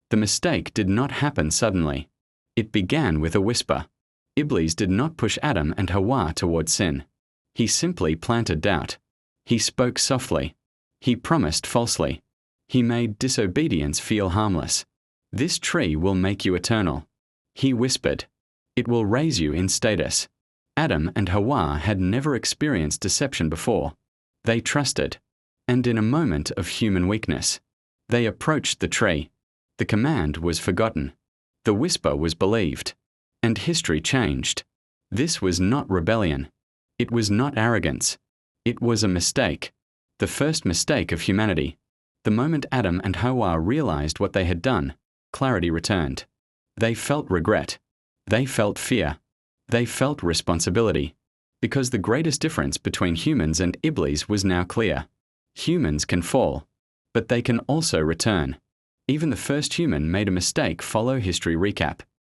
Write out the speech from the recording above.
The mistake did not happen suddenly. It began with a whisper. Iblis did not push Adam and Hawwa toward sin. He simply planted doubt. He spoke softly. He promised falsely. He made disobedience feel harmless. This tree will make you eternal. He whispered. It will raise you in status. Adam and Hawwa had never experienced deception before. They trusted. And in a moment of human weakness, they approached the tree. The command was forgotten. The whisper was believed. And history changed. This was not rebellion. It was not arrogance. It was a mistake. The first mistake of humanity. The moment Adam and Hawwa realized what they had done, clarity returned. They felt regret. They felt fear. They felt responsibility. Because the greatest difference between humans and Iblis was now clear. Humans can fall, but they can also return. Even the first human made a mistake. Follow history recap.